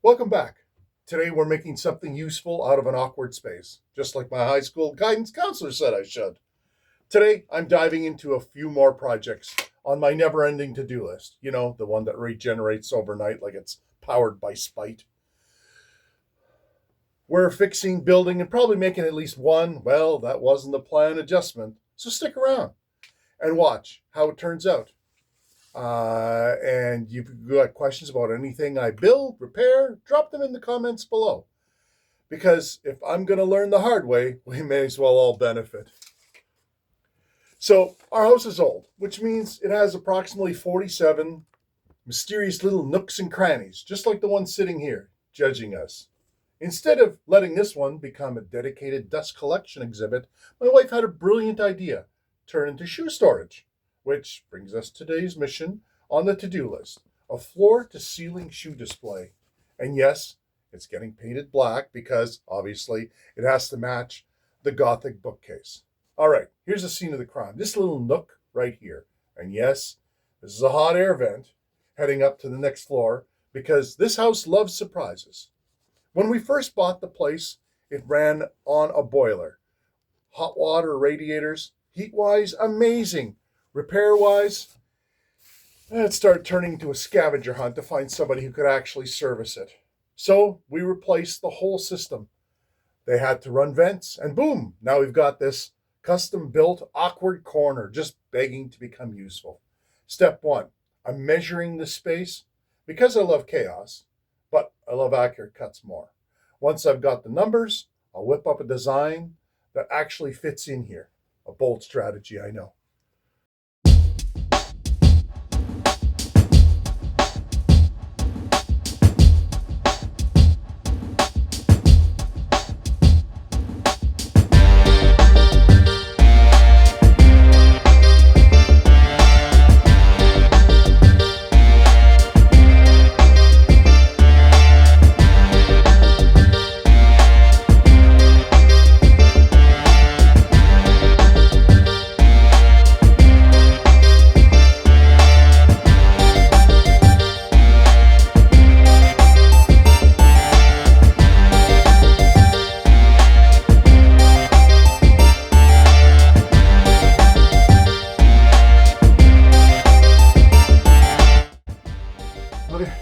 Welcome back. Today we're making something useful out of an awkward space, just like my high school guidance counselor said I should. Today I'm diving into a few more projects on my never-ending to-do list. You know, the one that regenerates overnight like it's powered by spite. We're fixing, building, and probably making at least one, well, that wasn't the plan adjustment. So stick around and watch how it turns out. And you've got questions about anything I build, repair, drop them in the comments below. Because if I'm going to learn the hard way, we may as well all benefit. So our house is old, which means it has approximately 47 mysterious little nooks and crannies, just like the one sitting here, judging us. Instead of letting this one become a dedicated dust collection exhibit, my wife had a brilliant idea: turn into shoe storage. Which brings us to today's mission on the to-do list: a floor-to-ceiling shoe display. And yes, it's getting painted black because, obviously, it has to match the Gothic bookcase. All right, here's the scene of the crime. This little nook right here. And yes, this is a hot air vent heading up to the next floor because this house loves surprises. When we first bought the place, it ran on a boiler. Hot water radiators, heat-wise, amazing. Repair-wise, it started turning into a scavenger hunt to find somebody who could actually service it. So we replaced the whole system. They had to run vents, and boom, now we've got this custom-built awkward corner just begging to become useful. Step one, I'm measuring the space because I love chaos, but I love accurate cuts more. Once I've got the numbers, I'll whip up a design that actually fits in here. A bold strategy, I know. Okay,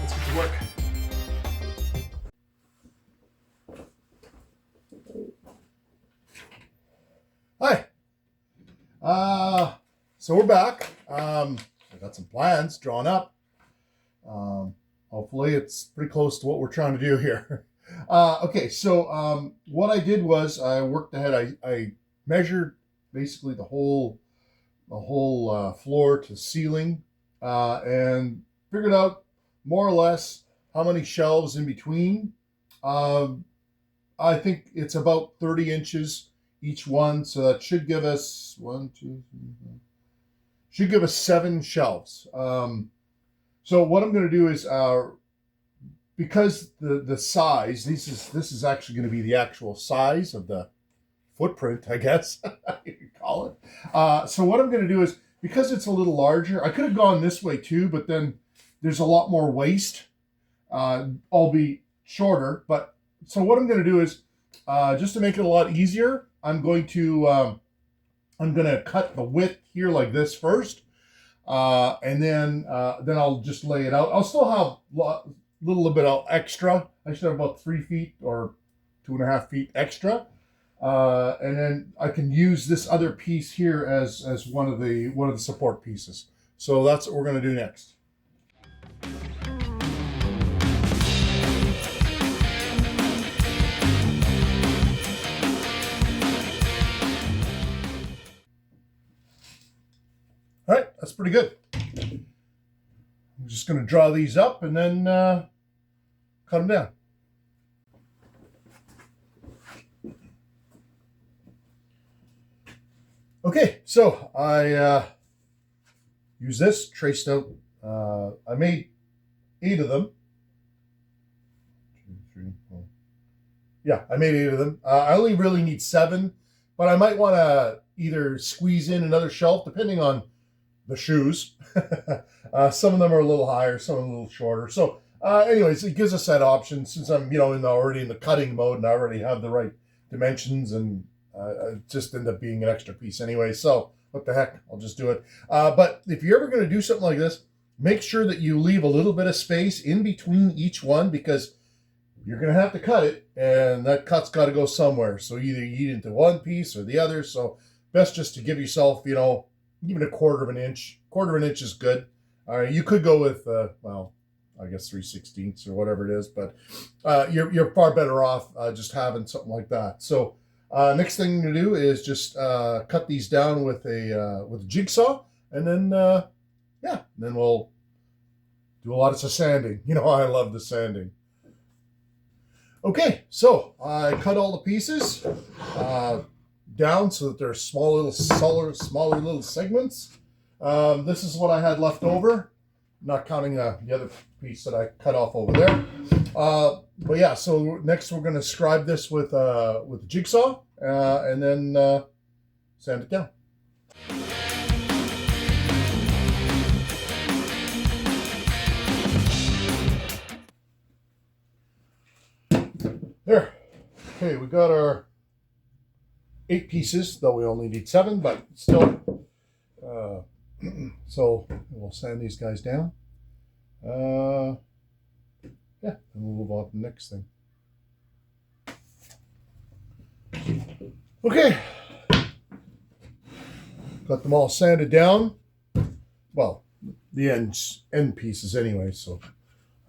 let's get to work. Hi. So we're back. I got some plans drawn up. Hopefully it's pretty close to what we're trying to do here. Okay, so what I did was I worked ahead. I measured basically the whole floor to ceiling, and figured out more or less how many shelves in between. I think it's about 30 inches each one, so that should give us should give us 7 shelves. So what I'm going to do is, because the size, this is actually going to be the actual size of the footprint, I guess you could call it. So what I'm going to do is, because it's a little larger, I could have gone this way too, but then there's a lot more waste, albeit shorter. But so what I'm going to do is, just to make it a lot easier, I'm going to cut the width here like this first, and then I'll just lay it out. I'll still have a little bit of extra. I should have about 3 feet or 2.5 feet extra. And then I can use this other piece here as one of the support pieces. So that's what we're going to do next. All right, that's pretty good. I'm just going to draw these up and then cut them down. Okay, so I use this, traced out, I made 8 of them. 2, 3, 4. Yeah, I made 8 of them. I only really need 7, but I might want to either squeeze in another shelf, depending on the shoes. Some of them are a little higher, some are a little shorter. So anyways, it gives us that option since I'm, already in the cutting mode and I already have the right dimensions, and it just end up being an extra piece anyway. So what the heck, I'll just do it. But if you're ever going to do something like this, make sure that you leave a little bit of space in between each one, because you're going to have to cut it, and that cut's got to go somewhere. So either you eat into one piece or the other. So best just to give yourself, even a quarter of an inch. Quarter of an inch is good. You could go with, I guess 3/16 or whatever it is, but you're far better off just having something like that. So next thing to do is just cut these down with a jigsaw, and then then we'll do a lot of sanding. I love the sanding. Okay, so I cut all the pieces down so that they're smaller little segments. This is what I had left over, not counting the other piece that I cut off over there. But yeah, so next we're going to scribe this with a jigsaw and then sand it down. There. Okay, we got our 8 pieces, though we only need 7, but still. So we'll sand these guys down. And we'll move on to the next thing. Okay. Got them all sanded down. Well, the end pieces anyway, so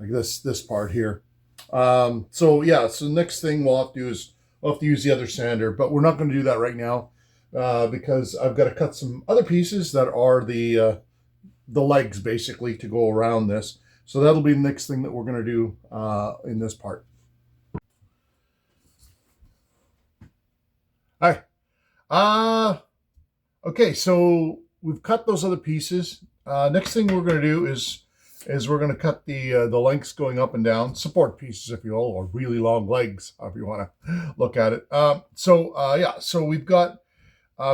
like this part here. So next thing we'll have to do is we'll have to use the other sander, but we're not going to do that right now because I've got to cut some other pieces that are the legs basically to go around this. So that'll be the next thing that we're going to do in this part. Hi. Okay, so we've cut those other pieces. Next thing we're going to do is we're going to cut the lengths going up and down, support pieces, if you will, or really long legs, if you want to look at it. So we've got,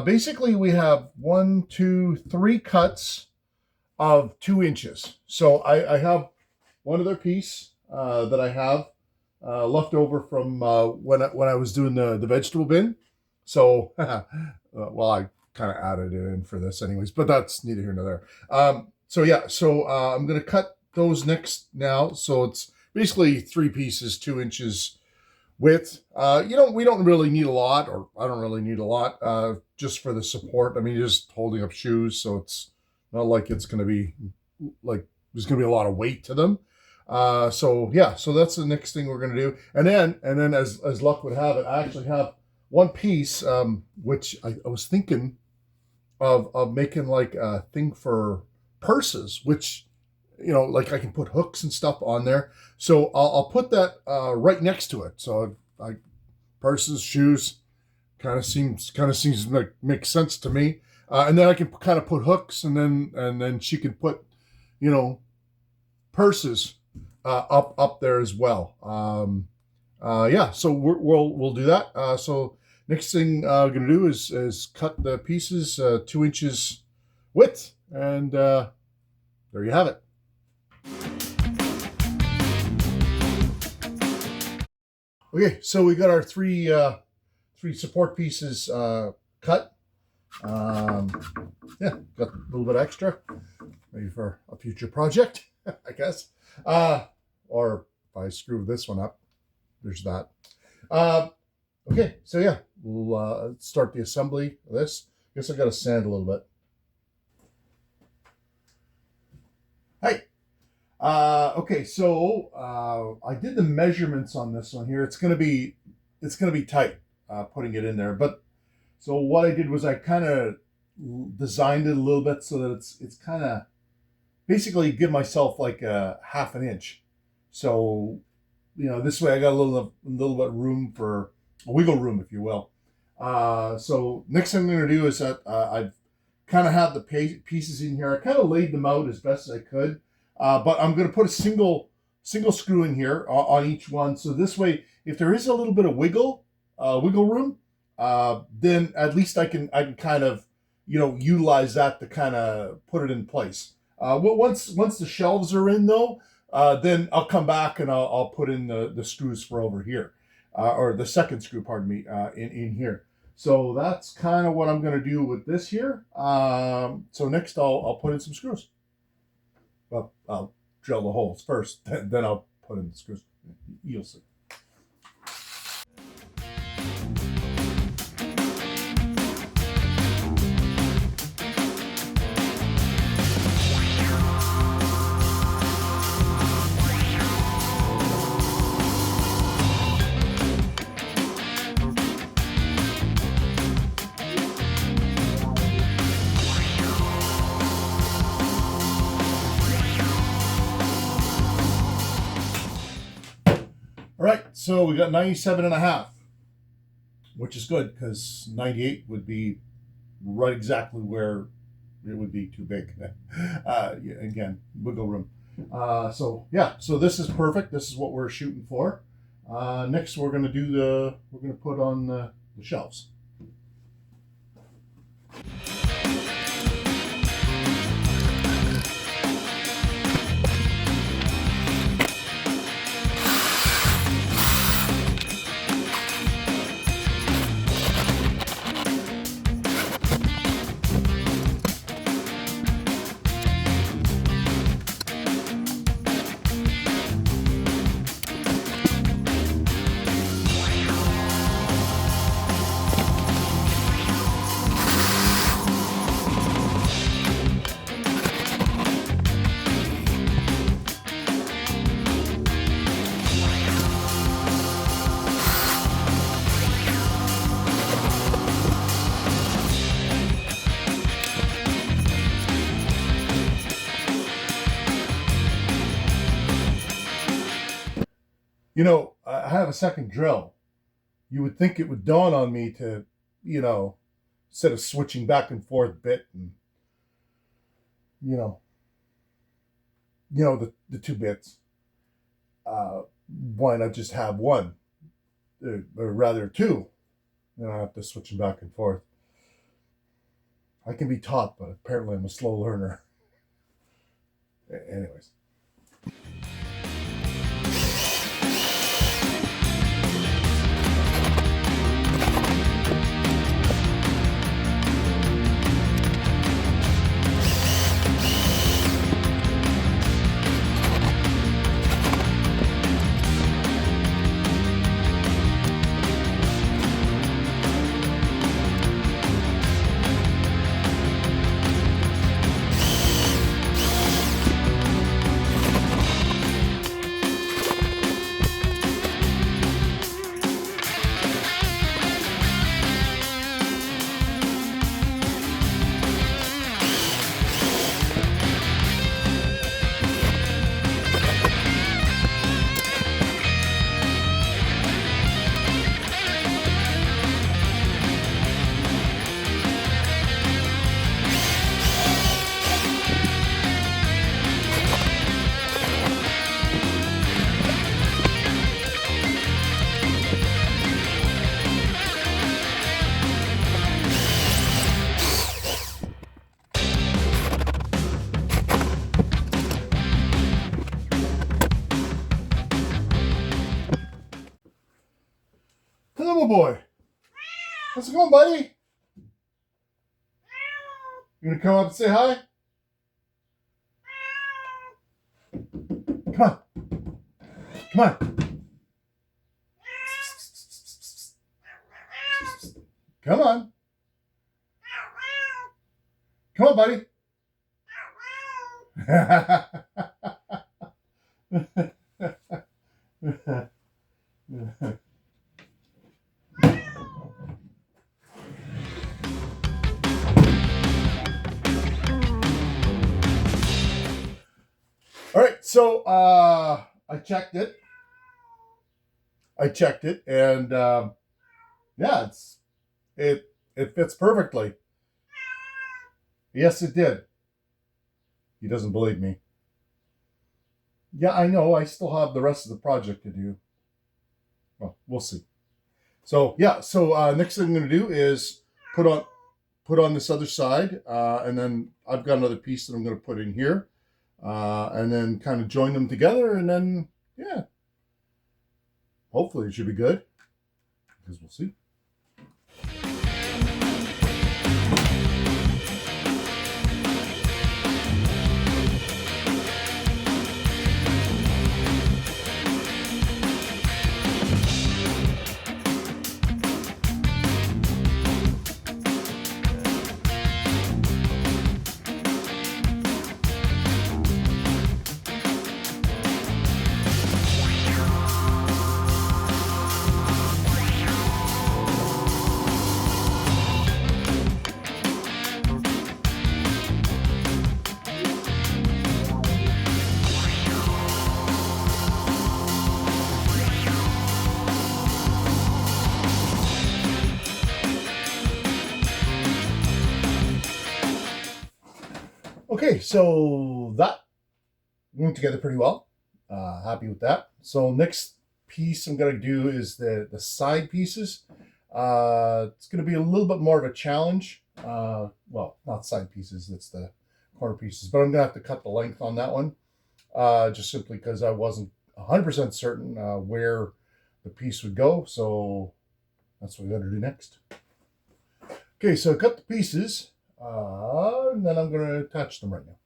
basically we have 1, 2, 3 cuts of 2 inches. So I have one other piece that I have left over from when I was doing the vegetable bin. So, well, I kind of added it in for this anyways, but that's neither here nor there. I'm going to cut those next now. So it's basically 3 pieces, 2 inches width. We don't really need a lot, or I don't really need a lot, just for the support. I mean, you're just holding up shoes, so it's not like it's going to be like there's going to be a lot of weight to them. So that's the next thing we're going to do. And then as luck would have it, I actually have one piece, which I was thinking of making like a thing for purses, which, like I can put hooks and stuff on there. So I'll put that right next to it. So purses, shoes, kind of seems like makes sense to me. And then I can kind of put hooks, and then she can put, purses up there as well. So we'll do that. So next thing I'm gonna do is cut the pieces 2 inches width, and there you have it. Okay, so we got our three support pieces cut. Got a little bit extra, maybe for a future project, I guess. Or if I screw this one up, there's that. Okay, so we'll start the assembly of this. I guess I got to sand a little bit. Hi. Okay, so I did the measurements on this one here. It's gonna be tight putting it in there. But so what I did was I kind of designed it a little bit so that it's kind of basically give myself like a half an inch. So this way I got a little bit room for a wiggle room, if you will. So next thing I'm going to do is that I've kind of have the pieces in here. I kind of laid them out as best as I could, but I'm going to put a single screw in here on each one. So this way, if there is a little bit of wiggle room, then at least I can kind of utilize that to kind of put it in place. Once the shelves are in though, then I'll come back and I'll put in the screws for over here, or the second screw, pardon me, in here. So that's kind of what I'm going to do with this here. So next I'll put in some screws. Well, I'll drill the holes first, then I'll put in the screws. You'll see. All right, so we got 97.5, which is good because 98 would be right exactly where it would be too big. Again, wiggle room. So yeah, so this is perfect. This is what we're shooting for. Next, we're going to put on the shelves. You know, I have a second drill. You would think it would dawn on me to, instead of switching back and forth bit and, the two bits, why not just have one, or rather two? Then I have to switch them back and forth. I can be taught, but apparently I'm a slow learner. Anyways. Hello, boy. How's it going, buddy? You gonna come up and say hi? Come on. Come on. Come on. Come on, buddy. All right, so I checked it. And yeah, it fits perfectly. Yes, it did. He doesn't believe me. Yeah, I know. I still have the rest of the project to do. Well, we'll see. So yeah, so next thing I'm going to do is put on this other side, and then I've got another piece that I'm going to put in here. and then kind of join them together, and then, yeah, hopefully it should be good, because we'll see. Okay, so that went together pretty well. Happy with that. So next piece I'm going to do is the side pieces. It's going to be a little bit more of a challenge. Well, not side pieces, it's the corner pieces. But I'm going to have to cut the length on that one. Just simply because I wasn't 100% certain where the piece would go. So that's what we got to do next. Okay, so I cut the pieces. And then I'm going to attach them right now.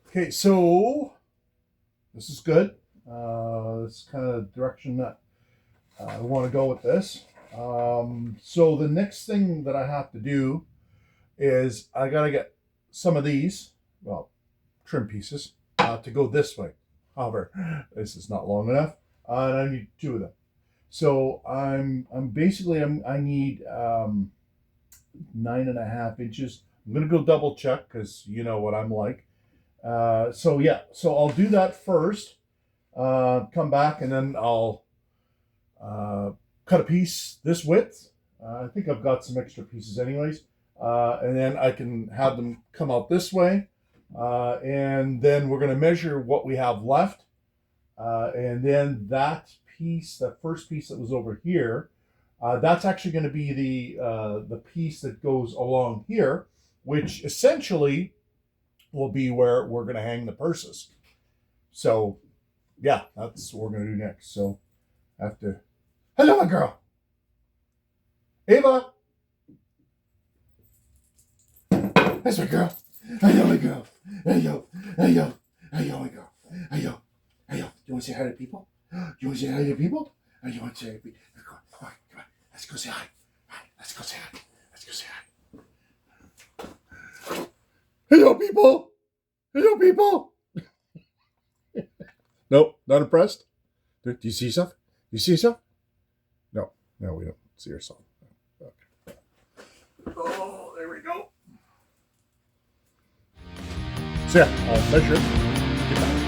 Okay, so this is good. This is kind of the direction that I want to go with this. So the next thing that I have to do is I got to get some of these, well, trim pieces, to go this way. However, this is not long enough, and I need 2 of them. So I need 9.5 inches. I'm gonna go double check because you know what I'm like. So I'll do that first. Come back and then I'll cut a piece this width. I think I've got some extra pieces anyways. And then I can have them come out this way. And then we're going to measure what we have left. And then that first piece that was over here, that's actually going to be the piece that goes along here, which essentially will be where we're going to hang the purses. So, yeah, that's what we're going to do next. So, I have to... Hello, my girl. Ava. That's my girl. Hello, my girl. Hey, yo. Hey, yo. Hey, yo, my girl. Hey, yo. Hey, yo. You want to say hi to people? You want to say hi to people? Or you want to say hi to people? Come on. Come on. Let's go say hi. Let's go say hi. Let's go say hi. Hello, people. Hello, people. Nope, not impressed. Do you see stuff? You see stuff? No, we don't see yourself. Okay. Oh, there we go. So yeah, I'll measure it. Get back.